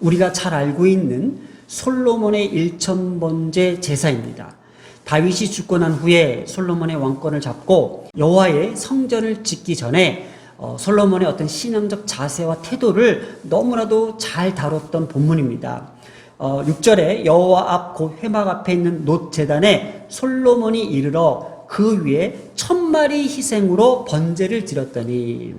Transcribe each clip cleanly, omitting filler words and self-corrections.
우리가 잘 알고 있는 솔로몬의 1000번째 제사입니다. 다윗이 죽고 난 후에 솔로몬의 왕권을 잡고 여호와의 성전을 짓기 전에 솔로몬의 어떤 신앙적 자세와 태도를 너무나도 잘 다뤘던 본문입니다. 6절에 여호와 앞 곧 회막 앞에 있는 놋 제단에 솔로몬이 이르러 그 위에 1000마리 희생으로 번제를 드렸더니,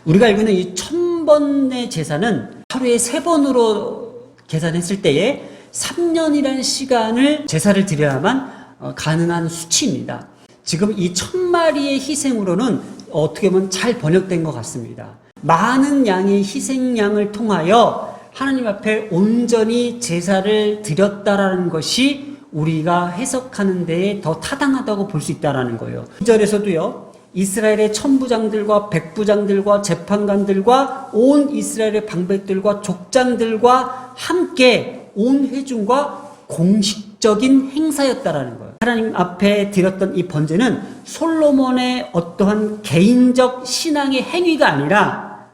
우리가 알고 있는 이 1000번의 제사는 하루에 3번으로 계산했을 때에 3년이라는 시간을 제사를 드려야만 가능한 수치입니다. 지금 이 1000마리의 희생으로는 어떻게 보면 잘 번역된 것 같습니다. 많은 양의 희생양을 통하여 하나님 앞에 온전히 제사를 드렸다라는 것이 우리가 해석하는 데에 더 타당하다고 볼 수 있다라는 거예요. 2절에서도요. 이스라엘의 천부장들과 백부장들과 재판관들과 온 이스라엘의 방백들과 족장들과 함께 온 회중과 공식적인 행사였다라는 거예요. 하나님 앞에 드렸던 이 번제는 솔로몬의 어떠한 개인적 신앙의 행위가 아니라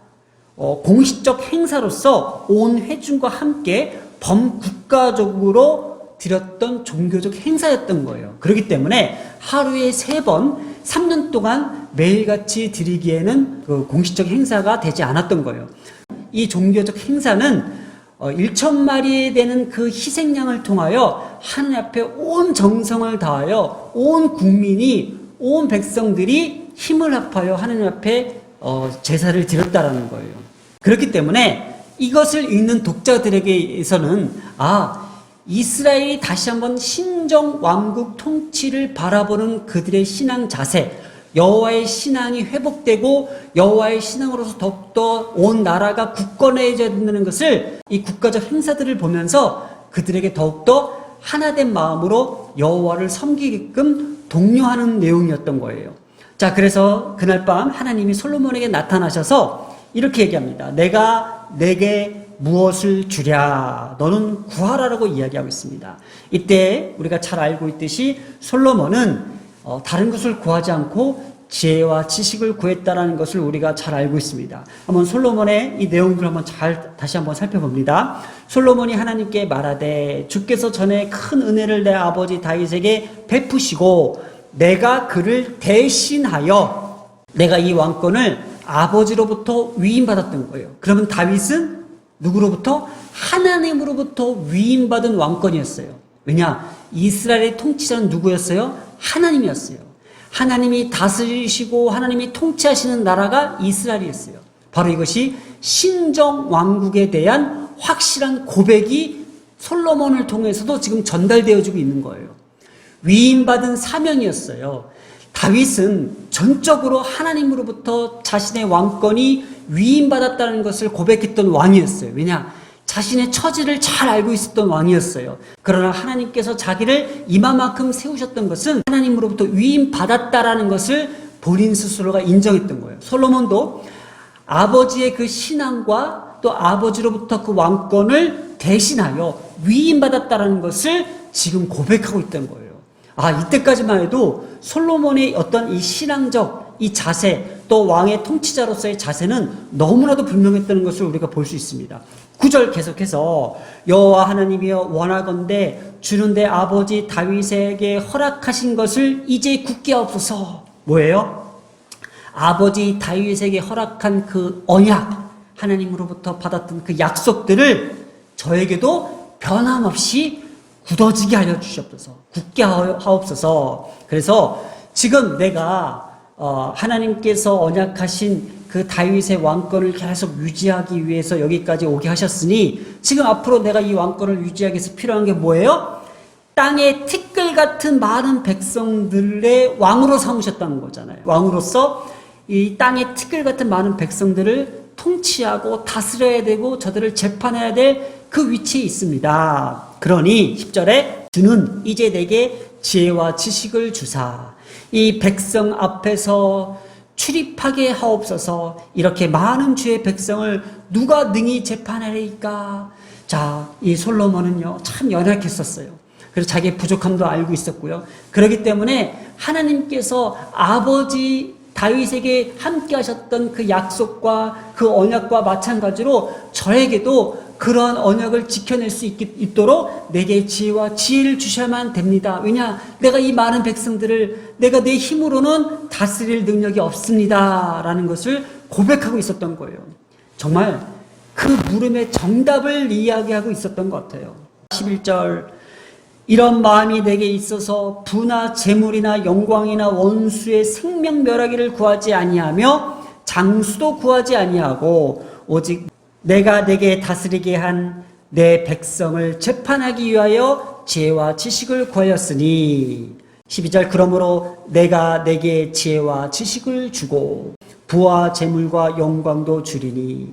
공식적 행사로서 온 회중과 함께 범국가적으로 드렸던 종교적 행사였던 거예요. 그렇기 때문에 하루에 3번 3년 동안 매일같이 드리기에는 그 공식적 행사가 되지 않았던 거예요. 이 종교적 행사는 1000마리에 되는 그 희생양을 통하여 하나님 앞에 온 정성을 다하여 온 국민이, 온 백성들이 힘을 합하여 하나님 앞에 제사를 드렸다라는 거예요. 그렇기 때문에 이것을 읽는 독자들에게서는 이스라엘이 다시 한번 신정 왕국 통치를 바라보는 그들의 신앙 자세, 여호와의 신앙이 회복되고 여호와의 신앙으로서 더욱더 온 나라가 굳건해져야 된다는 것을 이 국가적 행사들을 보면서 그들에게 더욱더 하나된 마음으로 여호와를 섬기게끔 독려하는 내용이었던 거예요. 자, 그래서 그날 밤 하나님이 솔로몬에게 나타나셔서 이렇게 얘기합니다. 내가 내게 무엇을 주랴? 너는 구하라라고 이야기하고 있습니다. 이때 우리가 잘 알고 있듯이 솔로몬은 다른 것을 구하지 않고 지혜와 지식을 구했다라는 것을 우리가 잘 알고 있습니다. 한번 솔로몬의 이 내용들을 한번 다시 한번 살펴봅니다. 솔로몬이 하나님께 말하되 주께서 전에 큰 은혜를 내 아버지 다윗에게 베푸시고 내가 그를 대신하여 내가 이 왕권을 아버지로부터 위임받았던 거예요. 그러면 다윗은 누구로부터? 하나님으로부터 위임받은 왕권이었어요. 왜냐? 이스라엘의 통치자는 누구였어요? 하나님이었어요. 하나님이 다스리시고 하나님이 통치하시는 나라가 이스라엘이었어요. 바로 이것이 신정 왕국에 대한 확실한 고백이 솔로몬을 통해서도 지금 전달되어지고 있는 거예요. 위임받은 사명이었어요. 다윗은 전적으로 하나님으로부터 자신의 왕권이 위임받았다는 것을 고백했던 왕이었어요. 왜냐? 자신의 처지를 잘 알고 있었던 왕이었어요. 그러나 하나님께서 자기를 이마만큼 세우셨던 것은 하나님으로부터 위임받았다라는 것을 본인 스스로가 인정했던 거예요. 솔로몬도 아버지의 그 신앙과 또 아버지로부터 그 왕권을 대신하여 위임받았다라는 것을 지금 고백하고 있던 거예요. 이때까지만 해도 솔로몬의 어떤 이 신앙적 이 자세, 또 왕의 통치자로서의 자세는 너무나도 분명했다는 것을 우리가 볼 수 있습니다. 9절 계속해서 여호와 하나님이여 원하건대 주는 내 아버지 다윗에게 허락하신 것을 이제 굳게 하옵소서. 뭐예요? 아버지 다윗에게 허락한 그 언약, 하나님으로부터 받았던 그 약속들을 저에게도 변함없이 굳어지게 하여 주시옵소서. 굳게 하옵소서. 그래서 지금 내가 하나님께서 언약하신 그 다윗의 왕권을 계속 유지하기 위해서 여기까지 오게 하셨으니 지금 앞으로 내가 이 왕권을 유지하기 위해서 필요한 게 뭐예요? 땅의 티끌 같은 많은 백성들의 왕으로 삼으셨다는 거잖아요. 왕으로서 이 땅의 티끌 같은 많은 백성들을 통치하고 다스려야 되고 저들을 재판해야 될 그 위치에 있습니다. 그러니 10절에 주는 이제 내게 지혜와 지식을 주사 이 백성 앞에서 출입하게 하옵소서. 이렇게 많은 주의 백성을 누가 능히 재판하리까? 자, 이 솔로몬은요 참 연약했었어요. 그래서 자기의 부족함도 알고 있었고요. 그렇기 때문에 하나님께서 아버지 다윗에게 함께 하셨던 그 약속과 그 언약과 마찬가지로 저에게도 그러한 언약을 지켜낼 수 있도록 내게 지혜와 지혜를 주셔야만 됩니다. 왜냐? 내가 이 많은 백성들을 내가 내 힘으로는 다스릴 능력이 없습니다. 라는 것을 고백하고 있었던 거예요. 정말 그 물음의 정답을 이야기하고 있었던 것 같아요. 11절 이런 마음이 내게 있어서 부나 재물이나 영광이나 원수의 생명 멸하기를 구하지 아니하며 장수도 구하지 아니하고 오직 내가 내게 다스리게 한 내 백성을 재판하기 위하여 지혜와 지식을 구하였으니 12절 그러므로 내가 내게 지혜와 지식을 주고 부와 재물과 영광도 주리니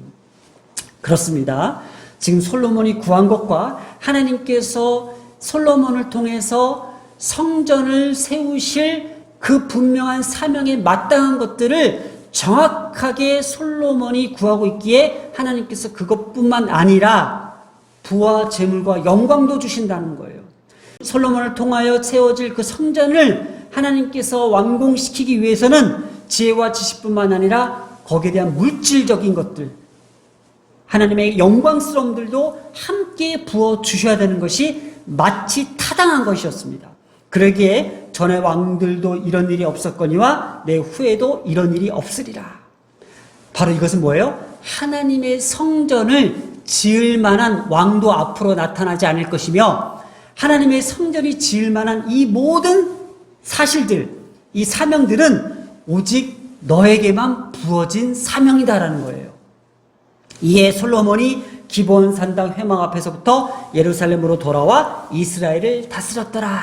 그렇습니다. 지금 솔로몬이 구한 것과 하나님께서 솔로몬을 통해서 성전을 세우실 그 분명한 사명에 마땅한 것들을 정확하게 솔로몬이 구하고 있기에 하나님께서 그것뿐만 아니라 부와 재물과 영광도 주신다는 거예요. 솔로몬을 통하여 세워질 그 성전을 하나님께서 완공시키기 위해서는 지혜와 지식뿐만 아니라 거기에 대한 물질적인 것들, 하나님의 영광스러움들도 함께 부어 주셔야 되는 것이 마치 타당한 것이었습니다. 그러기에 전의 왕들도 이런 일이 없었거니와 내 후에도 이런 일이 없으리라. 바로 이것은 뭐예요? 하나님의 성전을 지을 만한 왕도 앞으로 나타나지 않을 것이며 하나님의 성전이 지을 만한 이 모든 사실들, 이 사명들은 오직 너에게만 부어진 사명이다라는 거예요. 이에 솔로몬이 기브온 산당 회막 앞에서부터 예루살렘으로 돌아와 이스라엘을 다스렸더라.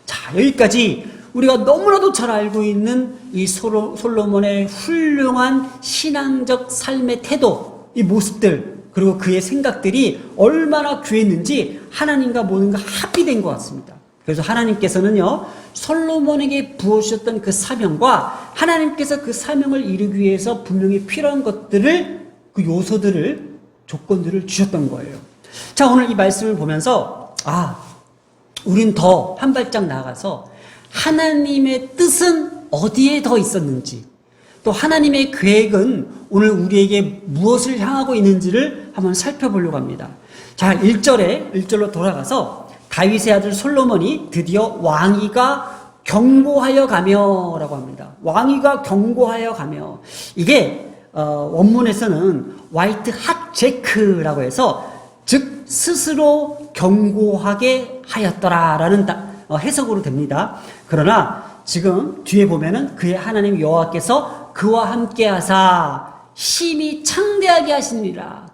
자, 여기까지 우리가 너무나도 잘 알고 있는 이 솔로몬의 훌륭한 신앙적 삶의 태도, 이 모습들, 그리고 그의 생각들이 얼마나 귀했는지 하나님과 모든가 합의된 것 같습니다. 그래서 하나님께서는요, 솔로몬에게 부어주셨던 그 사명과 하나님께서 그 사명을 이루기 위해서 분명히 필요한 것들을, 그 요소들을, 조건들을 주셨던 거예요. 자, 오늘 이 말씀을 보면서, 우린 더 한 발짝 나아가서 하나님의 뜻은 어디에 더 있었는지, 또 하나님의 계획은 오늘 우리에게 무엇을 향하고 있는지를 한번 살펴보려고 합니다. 자, 1절로 돌아가서 다윗의 아들 솔로몬이 드디어 왕위가 경고하여 가며 라고 합니다. 왕위가 경고하여 가며. 이게 원문에서는 화이트 핫 제크라고 해서 즉 스스로 경고하게 하였더라라는 해석으로 됩니다. 그러나 지금 뒤에 보면은 그의 하나님 여호와께서 그와 함께 하사 심히 창대하게 하시니라.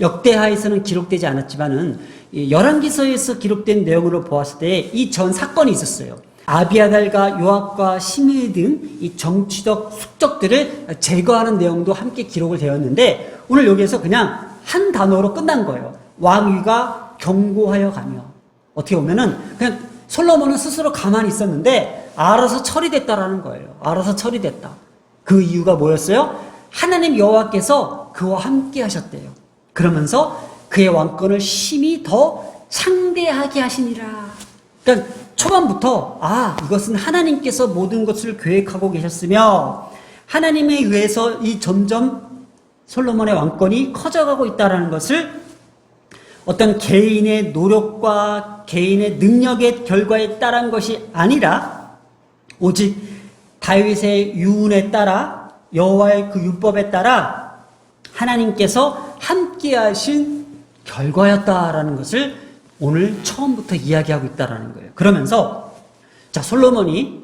역대하에서는 기록되지 않았지만은 열왕기서에서 기록된 내용으로 보았을 때 이 전 사건이 있었어요. 아비아달과 요압과 시므이 등 이 정치적 숙적들을 제거하는 내용도 함께 기록을 되었는데 오늘 여기에서 그냥 한 단어로 끝난 거예요. 왕위가 경고하여 가며. 어떻게 보면은 그냥 솔로몬은 스스로 가만히 있었는데 알아서 처리됐다라는 거예요. 알아서 처리됐다. 그 이유가 뭐였어요? 하나님 여호와께서 그와 함께 하셨대요. 그러면서 그의 왕권을 심히 더 창대하게 하시니라. 그러니까 초반부터 이것은 하나님께서 모든 것을 계획하고 계셨으며 하나님에 의해서 이 점점 솔로몬의 왕권이 커져가고 있다는 것을 어떤 개인의 노력과 개인의 능력의 결과에 따른 것이 아니라 오직 다윗의 유운에 따라 여호와의 그 율법에 따라 하나님께서 함께 하신 결과였다라는 것을 오늘 처음부터 이야기하고 있다라는 거예요. 그러면서 자, 솔로몬이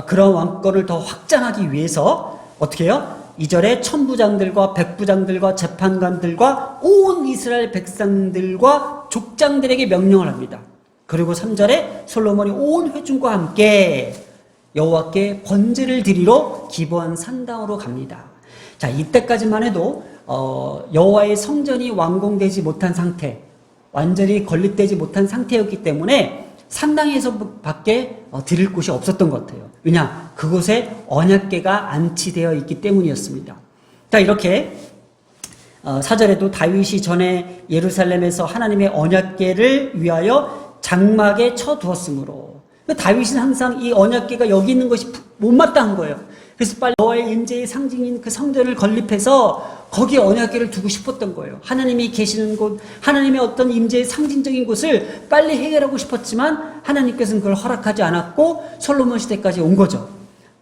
그런 왕권을 더 확장하기 위해서 어떻게 해요? 2절에 천부장들과 백부장들과 재판관들과 온 이스라엘 백성들과 족장들에게 명령을 합니다. 그리고 3절에 솔로몬이 온 회중과 함께 여호와께 번제를 드리러 기브온 산당으로 갑니다. 자, 이때까지만 해도 여호와의 성전이 완공되지 못한 상태, 완전히 건립되지 못한 상태였기 때문에 산당에서 밖에 드릴 곳이 없었던 것 같아요. 왜냐? 그곳에 언약궤가 안치되어 있기 때문이었습니다. 자, 이렇게 4절에도 다윗이 전에 예루살렘에서 하나님의 언약궤를 위하여 장막에 쳐두었으므로 다윗은 항상 이 언약궤가 여기 있는 것이 못마땅한 거예요. 그래서 빨리 여호와의 임재의 상징인 그 성전을 건립해서 거기에 언약궤를 두고 싶었던 거예요. 하나님이 계시는 곳, 하나님의 어떤 임재의 상징적인 곳을 빨리 해결하고 싶었지만 하나님께서는 그걸 허락하지 않았고 솔로몬 시대까지 온 거죠.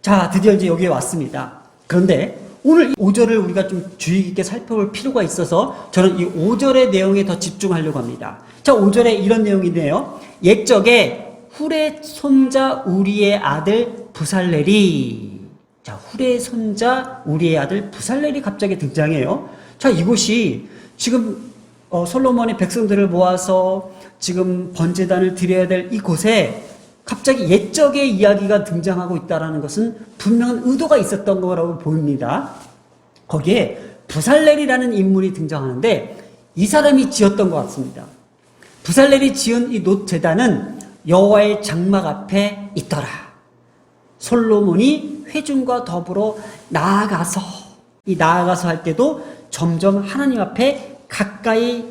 자, 드디어 이제 여기에 왔습니다. 그런데 오늘 5절을 우리가 좀 주의 깊게 살펴볼 필요가 있어서 저는 이 5절의 내용에 더 집중하려고 합니다. 자, 5절에 이런 내용인데요. 옛적에 훌의 손자 우리의 아들 부살렐이, 자, 훌의 손자 우리의 아들 부살렐이 갑자기 등장해요. 자, 이곳이 지금 솔로몬의 백성들을 모아서 지금 번제단을 드려야 될 이곳에 갑자기 옛적의 이야기가 등장하고 있다는 것은 분명한 의도가 있었던 거라고 보입니다. 거기에 부살렐이라는 인물이 등장하는데 이 사람이 지었던 것 같습니다. 부살렐이 지은 이 놋제단은 여호와의 장막 앞에 있더라. 솔로몬이 회중과 더불어 나아가서, 이 나아가서 할 때도 점점 하나님 앞에 가까이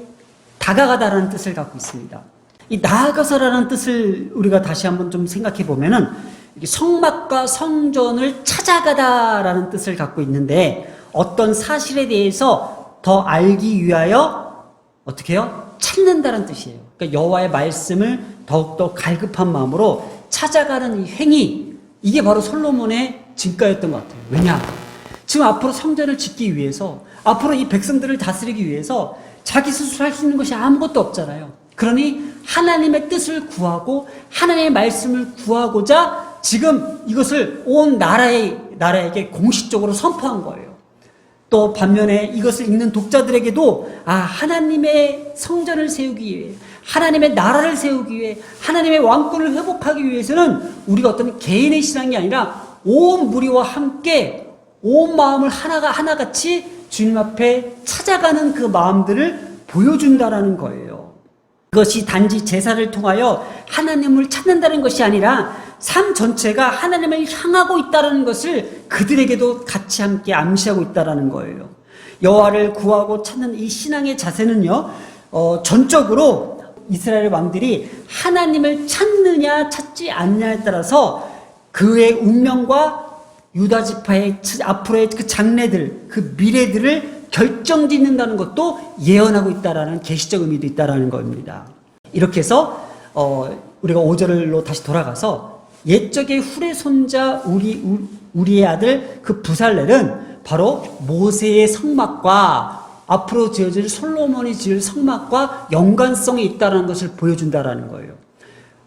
다가가다라는 뜻을 갖고 있습니다. 이 나아가서라는 뜻을 우리가 다시 한번 좀 생각해 보면은 성막과 성전을 찾아가다라는 뜻을 갖고 있는데 어떤 사실에 대해서 더 알기 위하여 어떻게 해요? 찾는다는 뜻이에요. 그러니까 여호와의 말씀을 더욱더 갈급한 마음으로 찾아가는 이 행위, 이게 바로 솔로몬의 진가였던 것 같아요. 왜냐? 지금 앞으로 성전을 짓기 위해서, 앞으로 이 백성들을 다스리기 위해서 자기 스스로 할 수 있는 것이 아무것도 없잖아요. 그러니 하나님의 뜻을 구하고 하나님의 말씀을 구하고자 지금 이것을 온 나라에게 공식적으로 선포한 거예요. 또 반면에 이것을 읽는 독자들에게도 하나님의 성전을 세우기 위해, 하나님의 나라를 세우기 위해, 하나님의 왕권을 회복하기 위해서는 우리가 어떤 개인의 신앙이 아니라 온 무리와 함께 온 마음을 하나같이 주님 앞에 찾아가는 그 마음들을 보여준다라는 거예요. 그것이 단지 제사를 통하여 하나님을 찾는다는 것이 아니라 삶 전체가 하나님을 향하고 있다는 것을 그들에게도 같이 함께 암시하고 있다는 거예요. 여호와를 구하고 찾는 이 신앙의 자세는요, 전적으로 이스라엘 왕들이 하나님을 찾느냐 찾지 않느냐에 따라서 그의 운명과 유다 지파의 앞으로의 그 장래들, 그 미래들을 결정짓는다는 것도 예언하고 있다라는 계시적 의미도 있다라는 겁니다. 이렇게 해서 우리가 5절로 다시 돌아가서 옛적의 훌의 손자 우리의 아들 그 부살렐은 바로 모세의 성막과 앞으로 지어질 솔로몬이 지을 성막과 연관성이 있다는 것을 보여준다라는 거예요.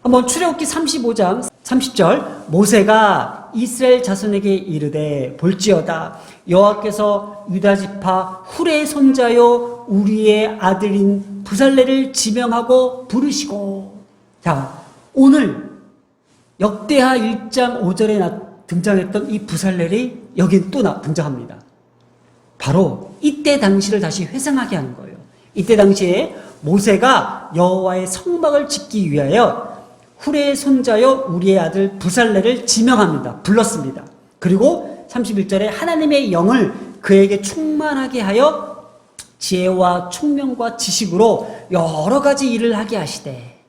한번 출애굽기 35장 30절, 모세가 이스라엘 자손에게 이르되 볼지어다 여호와께서 유다 지파 훌의 손자요 우리의 아들인 부살렐을 지명하고 부르시고. 자, 오늘 역대하 1장 5절에 등장했던 이 부살렐이 여기 또 등장합니다. 바로 이때 당시를 다시 회상하게 하는 거예요. 이때 당시에 모세가 여호와의 성막을 짓기 위하여 훌의 손자여 우리의 아들 부살렐을 지명합니다. 불렀습니다. 그리고 31절에 하나님의 영을 그에게 충만하게 하여 지혜와 총명과 지식으로 여러 가지 일을 하게 하시되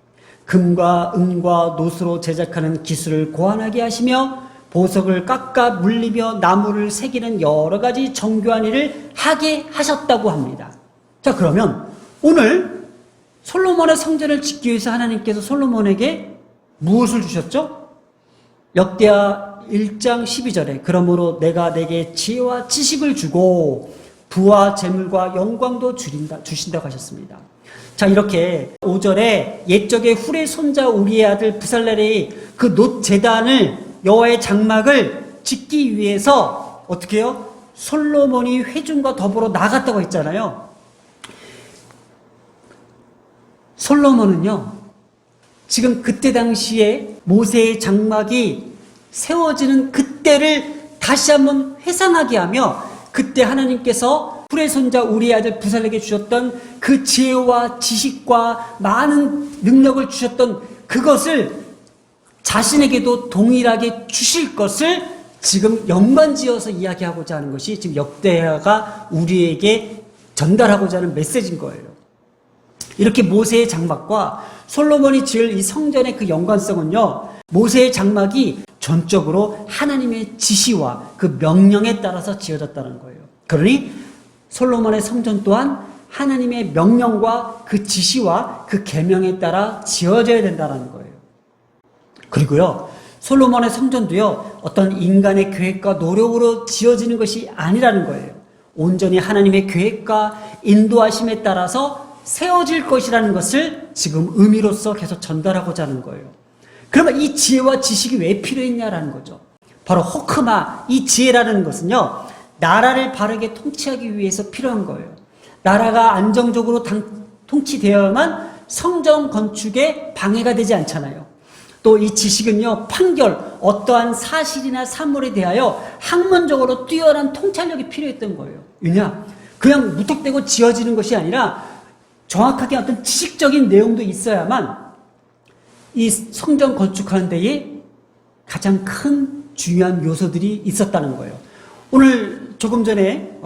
금과 은과 노수로 제작하는 기술을 고안하게 하시며 보석을 깎아 물리며 나무를 새기는 여러 가지 정교한 일을 하게 하셨다고 합니다. 자, 그러면 오늘 솔로몬의 성전을 짓기 위해서 하나님께서 솔로몬에게 무엇을 주셨죠? 역대하 1장 12절에 그러므로 내가 내게 지혜와 지식을 주고 부와 재물과 영광도 주신다고 하셨습니다. 자, 이렇게 5절에 옛적의 훌의 손자 우리의 아들 부살렐이 그 놋제단을 여호와의 장막을 짓기 위해서 어떻게 해요? 솔로몬이 회중과 더불어 나갔다고 했잖아요. 솔로몬은요, 지금 그때 당시에 모세의 장막이 세워지는 그때를 다시 한번 회상하게 하며 그때 하나님께서 훌의 손자 우리의 아들 부살렐에게 주셨던 그 지혜와 지식과 많은 능력을 주셨던 그것을 자신에게도 동일하게 주실 것을 지금 연관지어서 이야기하고자 하는 것이 지금 역대하가 우리에게 전달하고자 하는 메시지인 거예요. 이렇게 모세의 장막과 솔로몬이 지을 이 성전의 그 연관성은요, 모세의 장막이 전적으로 하나님의 지시와 그 명령에 따라서 지어졌다는 거예요. 그러니 솔로몬의 성전 또한 하나님의 명령과 그 지시와 그 계명에 따라 지어져야 된다는 거예요. 그리고요, 솔로몬의 성전도요, 어떤 인간의 계획과 노력으로 지어지는 것이 아니라는 거예요. 온전히 하나님의 계획과 인도하심에 따라서 세워질 것이라는 것을 지금 의미로서 계속 전달하고자 하는 거예요. 그러면 이 지혜와 지식이 왜 필요했냐라는 거죠. 바로 호크마, 이 지혜라는 것은요, 나라를 바르게 통치하기 위해서 필요한 거예요. 나라가 안정적으로 통치되어야만 성전 건축에 방해가 되지 않잖아요. 또 이 지식은요, 판결, 어떠한 사실이나 사물에 대하여 학문적으로 뛰어난 통찰력이 필요했던 거예요. 왜냐? 그냥 무턱대고 지어지는 것이 아니라 정확하게 어떤 지식적인 내용도 있어야만 이 성전 건축하는 데에 가장 큰 중요한 요소들이 있었다는 거예요. 오늘 조금 전에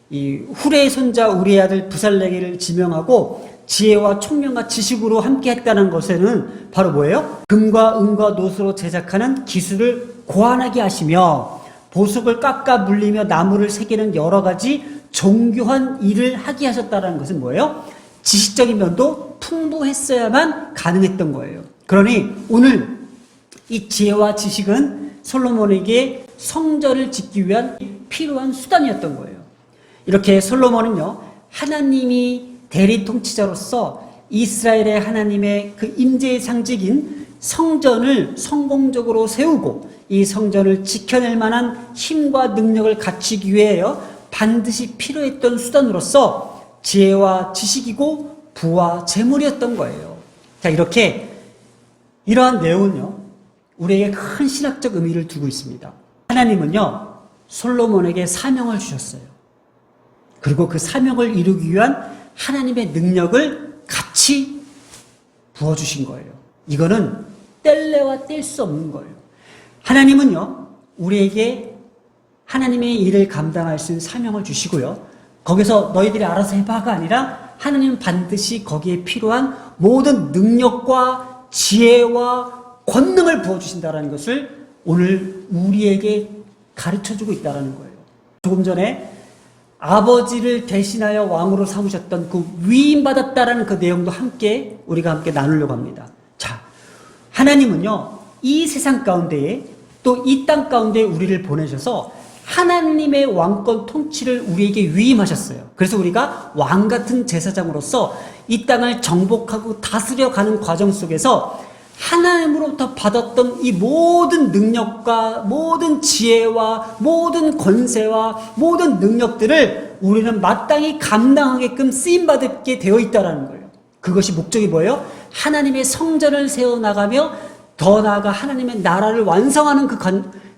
이 후레의 손자 우리의 아들 부살레게를 지명하고 지혜와 총명과 지식으로 함께 했다는 것에는 바로 뭐예요? 금과 은과 노수로 제작하는 기술을 고안하게 하시며 보석을 깎아 물리며 나무를 새기는 여러 가지 정교한 일을 하게 하셨다는 것은 뭐예요? 지식적인 면도 풍부했어야만 가능했던 거예요. 그러니 오늘 이 지혜와 지식은 솔로몬에게 성전을 짓기 위한 필요한 수단이었던 거예요. 이렇게 솔로몬은요, 하나님이 대리 통치자로서 이스라엘의 하나님의 그 임재의 상징인 성전을 성공적으로 세우고 이 성전을 지켜낼 만한 힘과 능력을 갖추기 위하여 반드시 필요했던 수단으로서 지혜와 지식이고 부와 재물이었던 거예요. 자, 이렇게 이러한 내용은요, 우리에게 큰 신학적 의미를 두고 있습니다. 하나님은요, 솔로몬에게 사명을 주셨어요. 그리고 그 사명을 이루기 위한 하나님의 능력을 같이 부어주신 거예요. 이거는 뗄래와 뗄 수 없는 거예요. 하나님은요, 우리에게 하나님의 일을 감당할 수 있는 사명을 주시고요, 거기서 너희들이 알아서 해봐가 아니라 하나님은 반드시 거기에 필요한 모든 능력과 지혜와 권능을 부어주신다는 것을 오늘 우리에게 가르쳐주고 있다는 거예요. 조금 전에 아버지를 대신하여 왕으로 삼으셨던 그 위임받았다라는 그 내용도 우리가 함께 나누려고 합니다. 자, 하나님은요, 이 세상 가운데에 또 이 땅 가운데 우리를 보내셔서 하나님의 왕권 통치를 우리에게 위임하셨어요. 그래서 우리가 왕 같은 제사장으로서 이 땅을 정복하고 다스려가는 과정 속에서 하나님으로부터 받았던 이 모든 능력과 모든 지혜와 모든 권세와 모든 능력들을 우리는 마땅히 감당하게끔 쓰임받게 되어 있다는 거예요. 그것이 목적이 뭐예요? 하나님의 성전을 세워나가며 더 나아가 하나님의 나라를 완성하는 그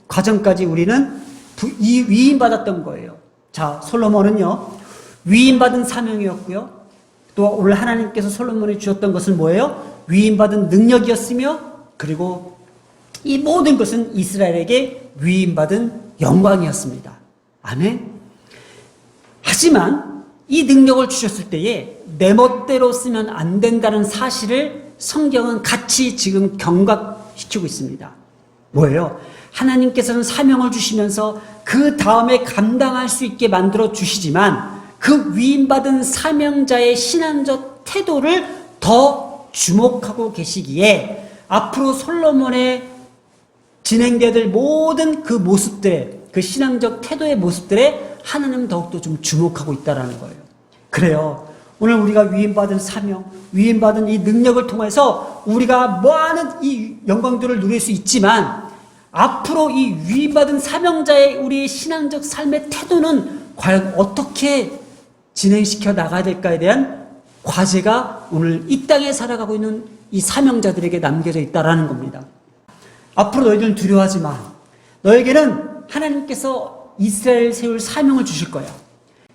과정까지 우리는 위임받았던 거예요. 자, 솔로몬은요, 위임받은 사명이었고요, 또 오늘 하나님께서 솔로몬에 주셨던 것은 뭐예요? 위임받은 능력이었으며, 그리고 이 모든 것은 이스라엘에게 위임받은 영광이었습니다. 아멘. 하지만 이 능력을 주셨을 때에 내 멋대로 쓰면 안 된다는 사실을 성경은 같이 지금 경각시키고 있습니다. 뭐예요? 하나님께서는 사명을 주시면서 그 다음에 감당할 수 있게 만들어 주시지만 그 위임받은 사명자의 신앙적 태도를 더 주목하고 계시기에 앞으로 솔로몬의 진행되어야 될 모든 그 모습들에, 그 신앙적 태도의 모습들에 하나님은 더욱더 좀 주목하고 있다는 거예요. 그래요. 오늘 우리가 위임받은 사명, 위임받은 이 능력을 통해서 우리가 많은 이 영광들을 누릴 수 있지만 앞으로 이 위임받은 사명자의 우리의 신앙적 삶의 태도는 과연 어떻게 진행시켜 나가야 될까에 대한 과제가 오늘 이 땅에 살아가고 있는 이 사명자들에게 남겨져 있다라는 겁니다. 앞으로 너희들은 두려워하지 마. 너에게는 하나님께서 이스라엘 세울 사명을 주실 거야.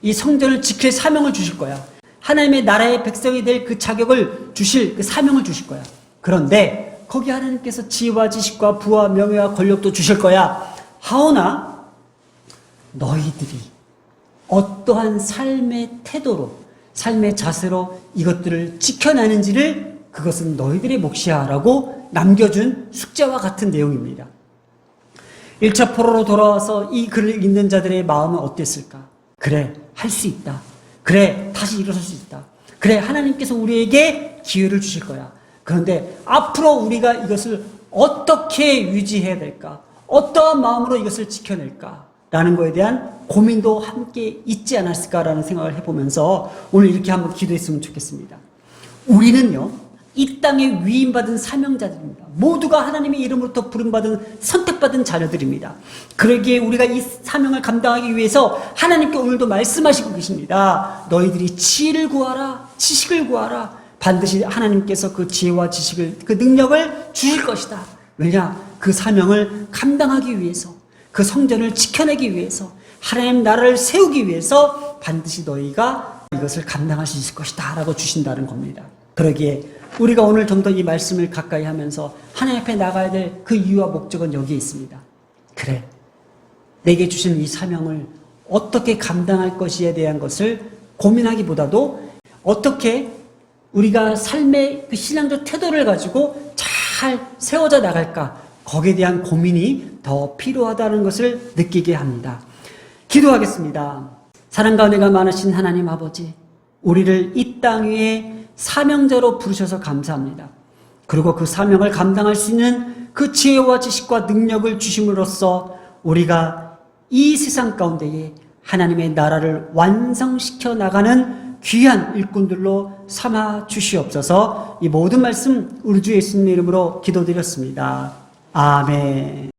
이 성전을 지킬 사명을 주실 거야. 하나님의 나라의 백성이 될 그 자격을 주실, 그 사명을 주실 거야. 그런데 거기 하나님께서 지혜와 지식과 부와 명예와 권력도 주실 거야. 하오나 너희들이 어떠한 삶의 태도로, 삶의 자세로 이것들을 지켜내는지를 그것은 너희들의 몫이야 라고 남겨준 숙제와 같은 내용입니다. 1차 포로로 돌아와서 이 글을 읽는 자들의 마음은 어땠을까? 그래, 할 수 있다. 그래, 다시 일어설 수 있다. 그래, 하나님께서 우리에게 기회를 주실 거야. 그런데 앞으로 우리가 이것을 어떻게 유지해야 될까? 어떠한 마음으로 이것을 지켜낼까? 라는 거에 대한 고민도 함께 있지 않았을까라는 생각을 해보면서 오늘 이렇게 한번 기도했으면 좋겠습니다. 우리는요, 이 땅에 위임받은 사명자들입니다. 모두가 하나님의 이름으로부터 부름받은 선택받은 자녀들입니다. 그러기에 우리가 이 사명을 감당하기 위해서 하나님께 오늘도 말씀하시고 계십니다. 너희들이 지혜를 구하라, 지식을 구하라. 반드시 하나님께서 그 지혜와 지식을, 그 능력을 주실 것이다. 왜냐? 그 사명을 감당하기 위해서, 그 성전을 지켜내기 위해서, 하나님 나라를 세우기 위해서 반드시 너희가 이것을 감당할 수 있을 것이다 라고 주신다는 겁니다. 그러기에 우리가 오늘 좀 더 이 말씀을 가까이 하면서 하나님 앞에 나가야 될 그 이유와 목적은 여기에 있습니다. 그래, 내게 주신 이 사명을 어떻게 감당할 것이에 대한 것을 고민하기보다도 어떻게 우리가 삶의 그 신앙적 태도를 가지고 잘 세워져 나갈까, 거기에 대한 고민이 더 필요하다는 것을 느끼게 합니다. 기도하겠습니다. 사랑과 은혜가 많으신 하나님 아버지, 우리를 이 땅 위에 사명자로 부르셔서 감사합니다. 그리고 그 사명을 감당할 수 있는 그 지혜와 지식과 능력을 주심으로써 우리가 이 세상 가운데에 하나님의 나라를 완성시켜 나가는 귀한 일꾼들로 삼아 주시옵소서. 이 모든 말씀 우리 주 예수님의 이름으로 기도드렸습니다. 아멘.